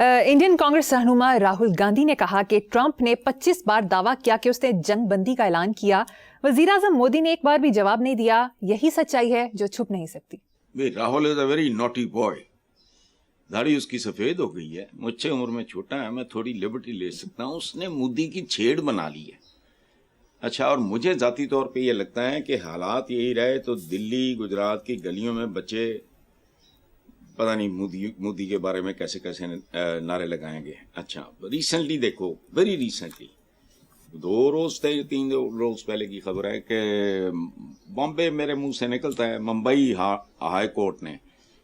Indian Congress रहनुमा राहुल गांधी ने कहा कि ट्रंप ने 25 बार दावा किया कि उसने जंग बंदी का ऐलान किया। वजीर-आज़म मोदी ने एक बार भी जवाब नहीं दिया। यही सच्चाई है जो छुप नहीं सकती। Rahul is a very naughty boy. दाढ़ी उसकी सफेद हो गई है, मुझसे उम्र में छोटा है, मैं थोड़ी लिबर्टी ले सकता हूँ। उसने मोदी की छेड़ बना ली है। अच्छा, और मुझे जाती तौर पे ये लगता है कि हालात यही रहे तो दिल्ली गुजरात की गलियों में बच्चे पता नहीं मोदी के बारे में कैसे कैसे नारे लगाएंगे। अच्छा, रिसेंटली देखो, वेरी रिसेंटली 3 रोज पहले की खबर है कि बॉम्बे मेरे मुंह से निकलता है, मुंबई हाई कोर्ट ने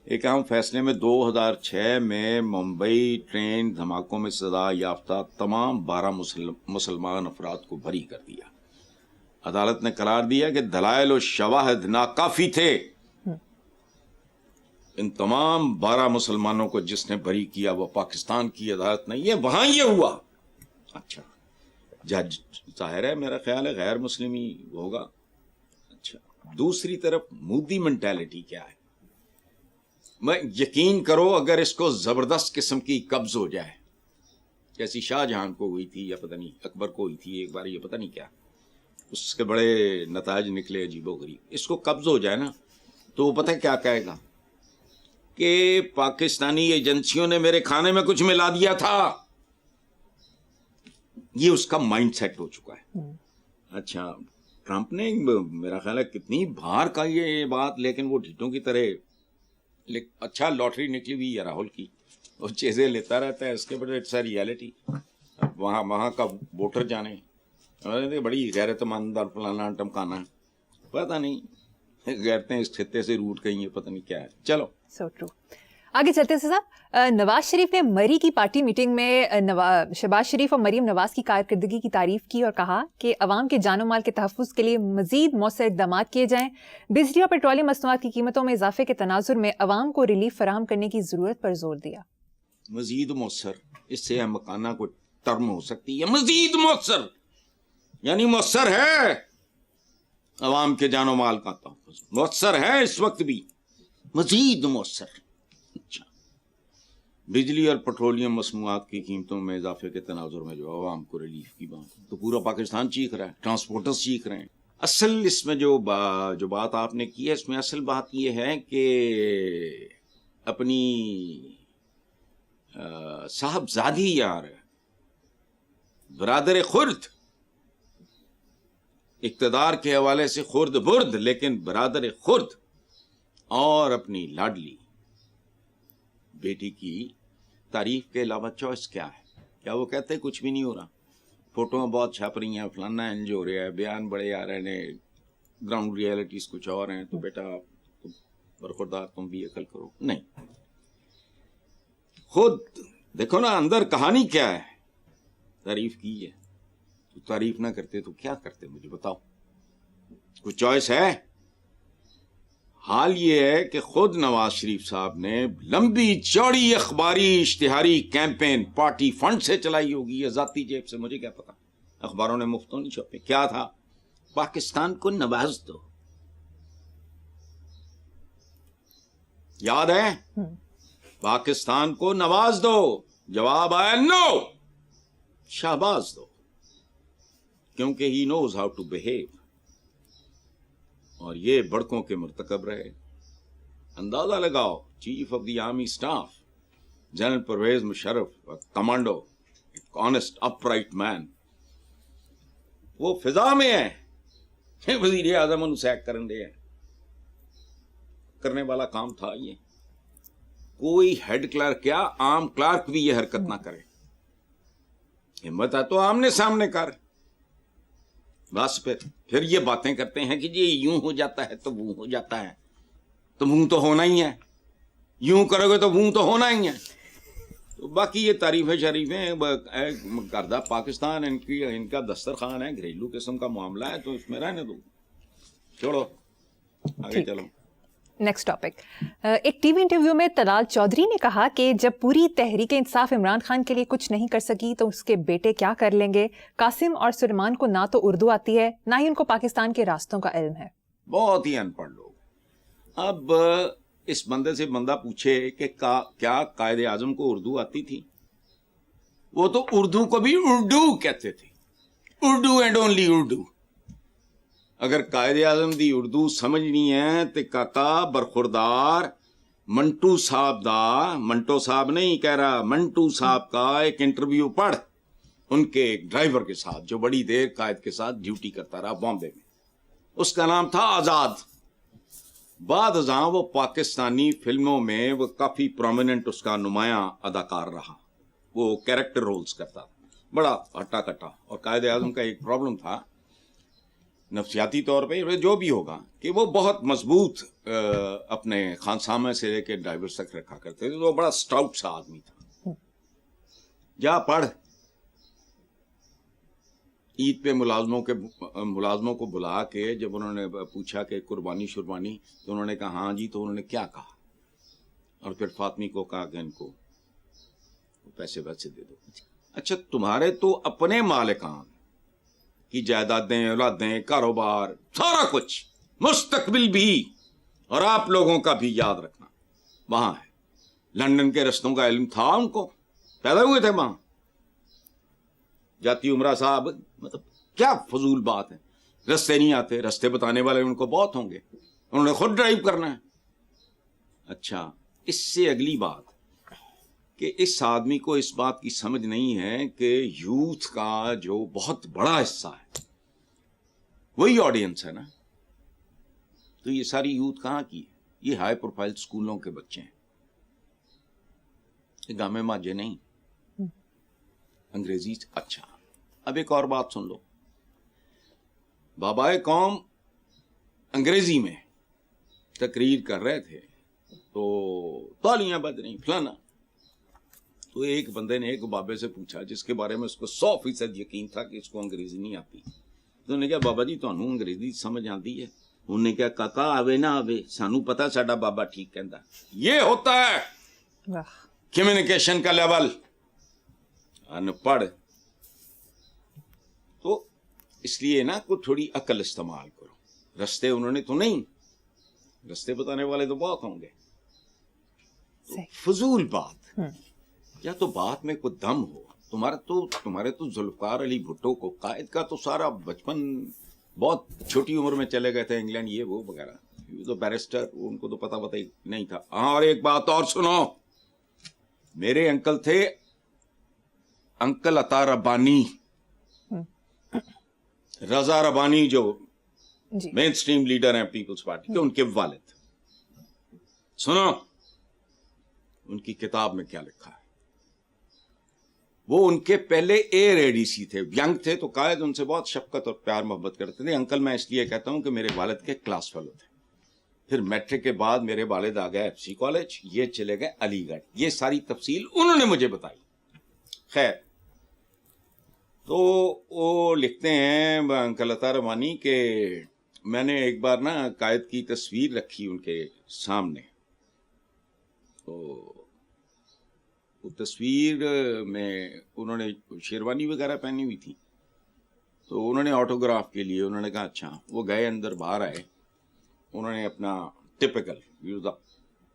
एक अहम फैसले में 2006 में मुंबई ट्रेन धमाकों में सजा याफ्ता तमाम 12 मुसलमान अफराद को बरी कर दिया। अदालत ने करार दिया कि दलाइल और शवाहिद नाकाफी थे। इन तमाम 12 मुसलमानों को जिसने बरी किया वो पाकिस्तान की अदालत नहीं है, वहां ये हुआ। अच्छा, जज जाहिर है मेरा ख्याल है गैर मुस्लिम ही होगा। अच्छा, दूसरी तरफ मोदी मेंटालिटी क्या है? मैं यकीन करो अगर इसको जबरदस्त किस्म की कब्ज हो जाए, जैसी शाहजहां को हुई थी या पता नहीं अकबर को हुई थी एक बार, ये पता नहीं क्या, उसके बड़े नताज निकले अजीबोगरीब, इसको कब्ज हो जाए ना तो वो पता क्या कहेगा कि पाकिस्तानी एजेंसियों ने मेरे खाने में कुछ मिला दिया था। ये उसका माइंड सेट हो चुका है। अच्छा, ट्रंप ने मेरा ख्याल है कितनी बार का ये बात, लेकिन वो ढीठों की तरह अच्छा लॉटरी निकली हुई है राहुल की, वो चीजें लेता रहता है। इसके बड़े इट्स रियलिटी, वहां का वोटर जाने बड़ी गैरतमंद और फलाना टमकाना, पता नहीं गैरतें इस खित्ते से रूट गई है, पता नहीं क्या है। चलो, सो ट्रू। आगे चलते हैं साहब। नवाज शरीफ ने मरी की पार्टी मीटिंग में शहबाज शरीफ और मरीम नवाज की कारकर्दगी की तारीफ की और कहा कि अवाम के जानो माल के तहफ़्फ़ुज़ के लिए मजीद मौसर इक़दाम किए जाएं। बिजली और पेट्रोलियम मसनूआत की कीमतों में इजाफे के तनाजुर में अवाम को रिलीफ फराहम करने की जरूरत पर जोर दिया। मजीद मौसर, इससे मकाना को टर्म हो सकती है। मजीद मौसर यानी मौसर है अवाम के जानो माल का तहफ़्फ़ुज़, मौसर है इस वक्त भी, मजीद मौसर। अच्छा, बिजली और पेट्रोलियम मसनूआत की कीमतों में इजाफे के तनाजुर में जो अवाम को रिलीफ की बात, तो पूरा पाकिस्तान चीख रहा है, ट्रांसपोर्टर्स चीख रहे हैं। असल इसमें जो बात आपने की है, इसमें असल बात यह है कि अपनी साहबजादी यार बरादर खुर्द, इक्तदार के हवाले से खुर्द बुर्द लेकिन बरादर खुर्द, और अपनी लाडली बेटी की तारीफ के अलावा चॉइस क्या है? क्या वो कहते हैं कुछ भी नहीं हो रहा, फोटोएं बहुत छप रही हैं, फलाना इंज हो रहा है, बयान बड़े आ रहे हैं, ग्राउंड रियलिटीज कुछ और हैं, तो बेटा तुम बरखुरदार, तुम भी अकल करो। नहीं, खुद देखो ना अंदर कहानी क्या है। तारीफ की है तो तारीफ ना करते तो क्या करते, मुझे बताओ, कुछ चॉइस है? हाल ये है कि खुद नवाज शरीफ साहब ने लंबी चौड़ी अखबारी इश्तिहारी कैंपेन पार्टी फंड से चलाई होगी या जाती जेब से, मुझे क्या पता, अखबारों ने मुफ्तों नहीं छपे। क्या था? पाकिस्तान को नवाज दो, याद है? पाकिस्तान को नवाज दो। जवाब आया नो, शाहबाज दो, क्योंकि he knows how to behave. और ये बड़कों के मुर्तकब रहे। अंदाजा लगाओ, chief of the army staff general Pervez Musharraf, commando, honest upright man, वो फिजा में है, वजीर आजम उन्हें सैक करने वाला काम था ये। कोई हेड क्लर्क क्या आम क्लर्क भी ये हरकत ना करे। हिम्मत है तो आमने सामने कर। बस फिर ये बातें करते हैं कि ये यूं हो जाता है तो वो हो जाता है, तो मुंह तो होना ही है, यूं करोगे तो मुंह तो होना ही है। तो बाकी ये तारीफें शरीफें करदा पाकिस्तान इनका दस्तरखान है, घरेलू किस्म का मामला है, तो इसमें रहने दो, छोड़ो, आगे चलो। Next topic. एक टीवी इंटरव्यू में तलाल चौधरी ने कहा कि जब पूरी तहरीक इंसाफ इमरान खान के लिए कुछ नहीं कर सकी तो उसके बेटे क्या कर लेंगे। कासिम और सुलेमान को ना तो उर्दू आती है ना ही उनको पाकिस्तान के रास्तों का इल्म है। बहुत ही अनपढ़ लोग। अब इस बंदे से बंदा पूछे कि क्या कायदे आजम को उर्दू आती थी, وہ تو اردو کو بھی اردو کہتے تھے, اردو اینڈ اونلی اردو. اگر قائد اعظم دی اردو سمجھنی ہے تے کاکا برخوردار منٹو صاحب دا, منٹو صاحب نہیں کہہ رہا, منٹو صاحب کا ایک انٹرویو پڑھ ان کے ایک ڈرائیور کے ساتھ جو بڑی دیر قائد کے ساتھ ڈیوٹی کرتا رہا بامبے میں. اس کا نام تھا آزاد. بعد ازاں وہ پاکستانی فلموں میں وہ کافی پرومیننٹ اس کا نمایاں اداکار رہا, وہ کیریکٹر رولز کرتا تھا, بڑا ہٹا کٹا. اور قائد اعظم کا ایک پرابلم تھا نفسیاتی طور پہ, جو بھی ہوگا, کہ وہ بہت مضبوط اپنے خانسامے سے لے کے ڈرائیور تک رکھا کرتے تھے. وہ بڑا سٹاؤٹ سا آدمی تھا. جا پڑھ, عید پہ ملازموں کو بلا کے جب انہوں نے پوچھا کہ قربانی شربانی, تو انہوں نے کہا ہاں جی. تو انہوں نے کیا کہا, اور پھر فاطمی کو کہا کہ ان کو پیسے ویسے دے دو. اچھا تمہارے تو اپنے مالکان کی جائیدادیں, اولادیں, کاروبار, سارا کچھ, مستقبل بھی, اور آپ لوگوں کا بھی یاد رکھنا وہاں ہے. لندن کے رستوں کا علم تھا ان کو, پیدا ہوئے تھے وہاں. جاتی عمرہ صاحب, مطلب کیا فضول بات ہے. رستے نہیں آتے, رستے بتانے والے ان کو بہت ہوں گے, انہوں نے خود ڈرائیو کرنا ہے. اچھا اس سے اگلی بات کہ اس آدمی کو اس بات کی سمجھ نہیں ہے کہ یوتھ کا جو بہت بڑا حصہ ہے وہی آڈینس ہے نا. تو یہ ساری یوتھ کہاں کی ہے؟ یہ ہائی پروفائل سکولوں کے بچے ہیں, یہ گامے ماجے نہیں, انگریزی. اچھا اب ایک اور بات سن لو. بابائے قوم انگریزی میں تقریر کر رہے تھے تو تالیاں بج رہی فلانا. تو ایک بندے نے ایک بابے سے پوچھا جس کے بارے میں اس کو 100% یقین تھا کہ اس کو انگریزی نہیں آتی. تو انہوں نے کہا بابا جی تمہیں انگریزی سمجھ آتی ہے؟ انہوں نے کہا کاکا آوے نہ آوے سانو پتا ساڈا بابا ٹھیک کہندا. یہ ہوتا ہے کمیونیکیشن کا لیول. ان پڑھ تو اس لیے نا کوئی تھوڑی عقل استعمال کرو. رستے انہوں نے تو نہیں, رستے بتانے والے تو بہت ہوں گے. تو فضول بات, یا تو بات میں کوئی دم ہو. تمہارے تو ذوالفقار علی بھٹو کو, قائد کا تو سارا بچپن بہت چھوٹی عمر میں چلے گئے تھے انگلینڈ, یہ وہ وغیرہ. یہ تو بیرسٹر, ان کو تو پتہ ہی نہیں تھا. ہاں اور ایک بات اور سنو, میرے انکل تھے انکل عطا ربانی, رضا ربانی جو مین سٹریم لیڈر ہیں پیپلز پارٹی کے, ان کے والد. سنو ان کی کتاب میں کیا لکھا ہے. وہ ان کے پہلے ایئر اے ڈی سی تھے, ینگ تھے, تو قائد ان سے بہت شفقت اور پیار محبت کرتے تھے. انکل میں اس لیے کہتا ہوں کہ میرے والد کے کلاس فیلو تھے. پھر میٹرک کے بعد میرے والد آ گئے FC کالج, یہ چلے گئے علی گڑھ. یہ ساری تفصیل انہوں نے مجھے بتائی. خیر, تو وہ لکھتے ہیں انکل عطا ربانی کہ میں نے ایک بار نا قائد کی تصویر رکھی ان کے سامنے, تو تصویر میں انہوں نے شیروانی وغیرہ پہنی ہوئی تھی, تو انہوں نے آٹوگراف کے لیے انہوں نے کہا اچھا. وہ گئے اندر, باہر آئے, انہوں نے اپنا ٹپیکل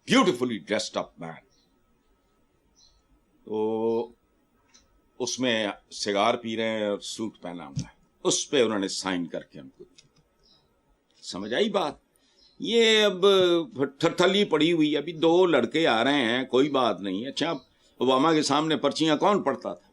بیوٹیفلی ڈریسڈ اپ مین, تو اس میں سگار پی رہے ہیں اور سوٹ پہنا ہوا ہے, اس پہ انہوں نے سائن کر کے ہم کو. سمجھ آئی بات؟ یہ اب تھلی پڑی ہوئی, ابھی 2 لڑکے آ رہے ہیں, کوئی بات نہیں. اچھا اوباما کے سامنے پرچیاں کون پڑھتا تھا؟